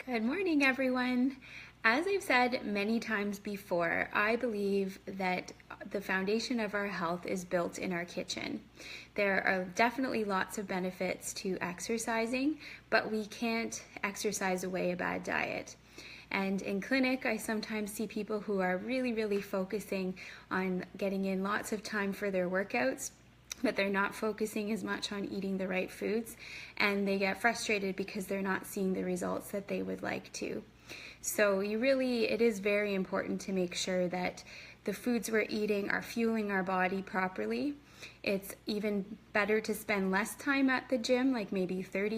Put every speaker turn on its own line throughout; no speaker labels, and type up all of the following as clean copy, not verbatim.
Good morning, everyone. As I've said many times before, I believe that the foundation of our health is built in our kitchen. There are definitely lots of benefits to exercising, but we can't exercise away a bad diet. And in clinic, I sometimes see people who are really focusing on getting in lots of time for their workouts, but they're not focusing as much on eating the right foods, and they get frustrated because they're not seeing the results that they would like to. So it is very important to make sure that the foods we're eating are fueling our body properly. It's even better to spend less time at the gym, like maybe 30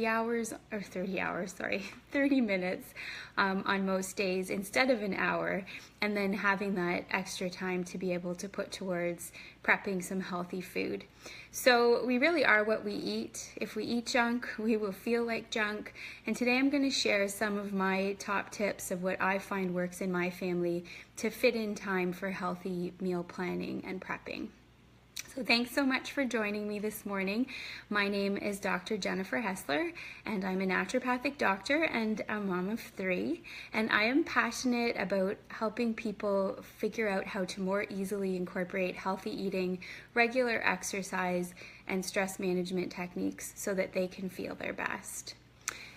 minutes on most days instead of an hour, and then having that extra time to be able to put towards prepping some healthy food. So we really are what we eat. If we eat junk, we will feel like junk. And today I'm going to share some of my top tips of what I find works in my family to fit in time for healthy meal planning and prepping. So thanks so much for joining me this morning. My name is Dr. Jennifer Hessler, and I'm a naturopathic doctor and a mom of 3. And I am passionate about helping people figure out how to more easily incorporate healthy eating, regular exercise, and stress management techniques so that they can feel their best.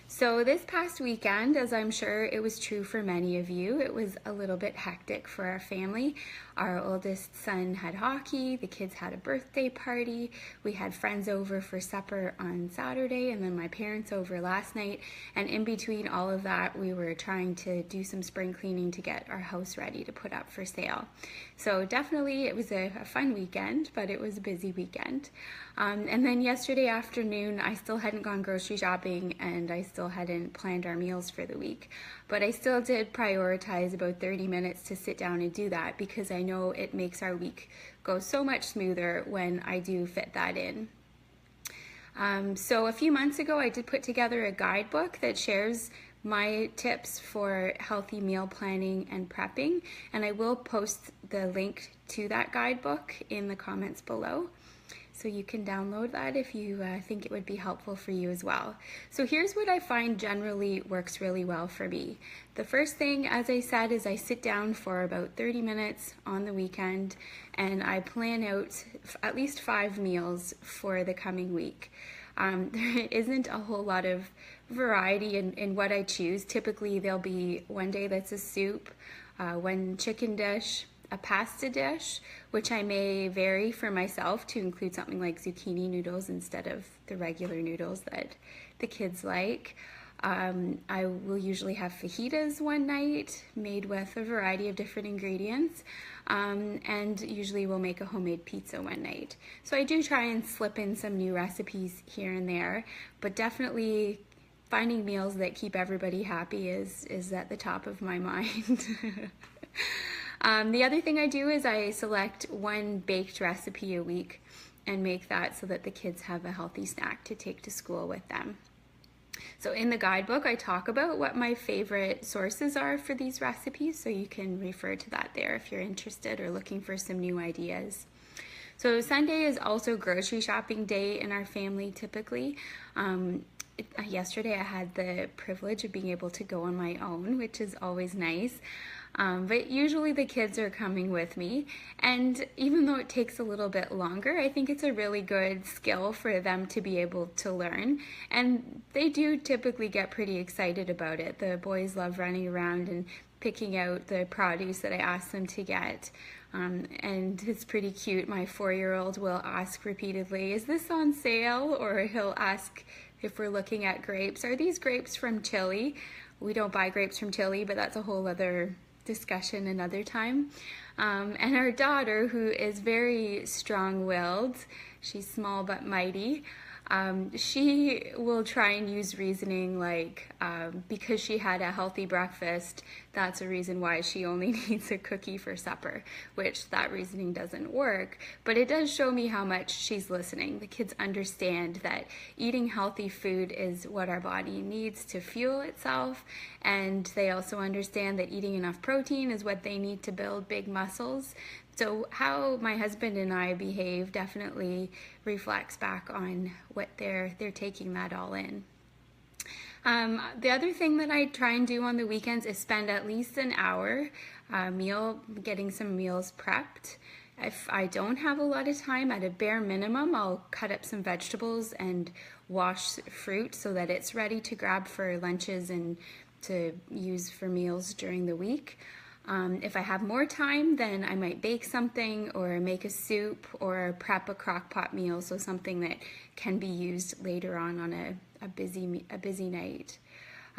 So this past weekend, as I'm sure it was true for many of you, it was a little bit hectic for our family. Our oldest son had hockey, the kids had a birthday party, we had friends over for supper on Saturday, and then my parents over last night, and in between all of that, we were trying to do some spring cleaning to get our house ready to put up for sale. So definitely it was a fun weekend, but it was a busy weekend. And then yesterday afternoon, I still hadn't gone grocery shopping, and I still hadn't planned our meals for the week. But I still did prioritize about 30 minutes to sit down and do that because I know it makes our week go so much smoother when I do fit that in. So a few months ago, I did put together a guidebook that shares my tips for healthy meal planning and prepping, and I will post the link to that guidebook in the comments below. So you can download that if you think it would be helpful for you as well. So here's what I find generally works really well for me. The first thing, as I said, is I sit down for about 30 minutes on the weekend and I plan out at least 5 meals for the coming week. There isn't a whole lot of variety in what I choose. Typically there'll be one day that's a soup, one chicken dish, a pasta dish, which I may vary for myself to include something like zucchini noodles instead of the regular noodles that the kids like. I will usually have fajitas one night made with a variety of different ingredients, and usually we'll make a homemade pizza one night. So I do try and slip in some new recipes here and there, but definitely finding meals that keep everybody happy is at the top of my mind. The other thing I do is I select one baked recipe a week and make that so that the kids have a healthy snack to take to school with them. So in the guidebook, I talk about what my favorite sources are for these recipes, so you can refer to that there if you're interested or looking for some new ideas. So Sunday is also grocery shopping day in our family typically. Yesterday I had the privilege of being able to go on my own, which is always nice. But usually the kids are coming with me, and even though it takes a little bit longer, I think it's a really good skill for them to be able to learn, and they do typically get pretty excited about it. The boys love running around and picking out the produce that I ask them to get. And it's pretty cute. My 4-year-old will ask repeatedly, "Is this on sale?" Or he'll ask if we're looking at grapes, "Are these grapes from Chile?" We don't buy grapes from Chile, but that's a whole other discussion another time. And our daughter, who is very strong-willed, she's small but mighty, she will try and use reasoning like because she had a healthy breakfast, that's a reason why she only needs a cookie for supper, which that reasoning doesn't work, but it does show me how much she's listening. The kids understand that eating healthy food is what our body needs to fuel itself, and they also understand that eating enough protein is what they need to build big muscles. So how my husband and I behave definitely reflects back on what they're taking that all in. The other thing that I try and do on the weekends is spend at least an hour getting some meals prepped. If I don't have a lot of time, at a bare minimum, I'll cut up some vegetables and wash fruit so that it's ready to grab for lunches and to use for meals during the week. If I have more time, then I might bake something or make a soup or prep a crock pot meal, so something that can be used later on a busy night.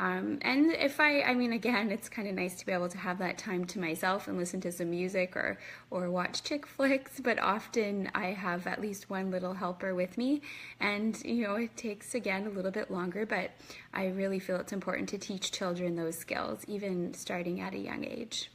And if I mean, again, it's kind of nice to be able to have that time to myself and listen to some music or watch chick flicks, but often I have at least one little helper with me. And, it takes, again, a little bit longer, but I really feel it's important to teach children those skills, even starting at a young age.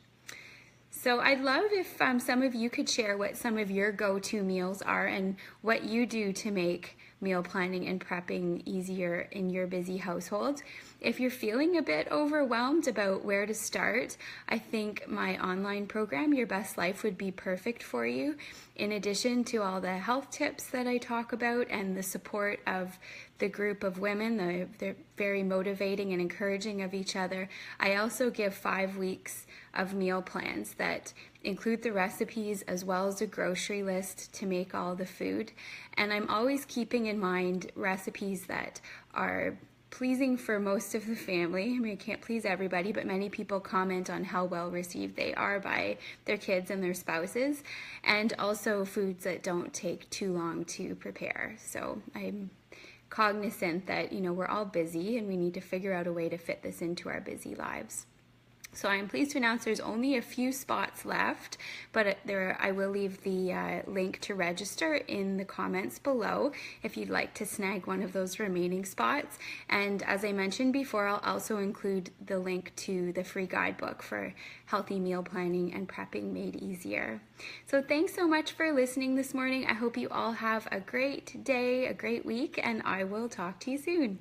So I'd love if some of you could share what some of your go-to meals are and what you do to make meal planning and prepping easier in your busy household. If you're feeling a bit overwhelmed about where to start, I think my online program, Your Best Life, would be perfect for you. In addition to all the health tips that I talk about and the support of the group of women, they're very motivating and encouraging of each other, I also give 5 weeks of meal plans that include the recipes as well as a grocery list to make all the food. And I'm always keeping in mind recipes that are pleasing for most of the family. I mean, I can't please everybody, but many people comment on how well received they are by their kids and their spouses, and also foods that don't take too long to prepare. So I'm cognizant that, we're all busy and we need to figure out a way to fit this into our busy lives. So I'm pleased to announce there's only a few spots left, but I will leave the link to register in the comments below if you'd like to snag one of those remaining spots. And as I mentioned before, I'll also include the link to the free guidebook for healthy meal planning and prepping made easier. So thanks so much for listening this morning. I hope you all have a great day, a great week, and I will talk to you soon.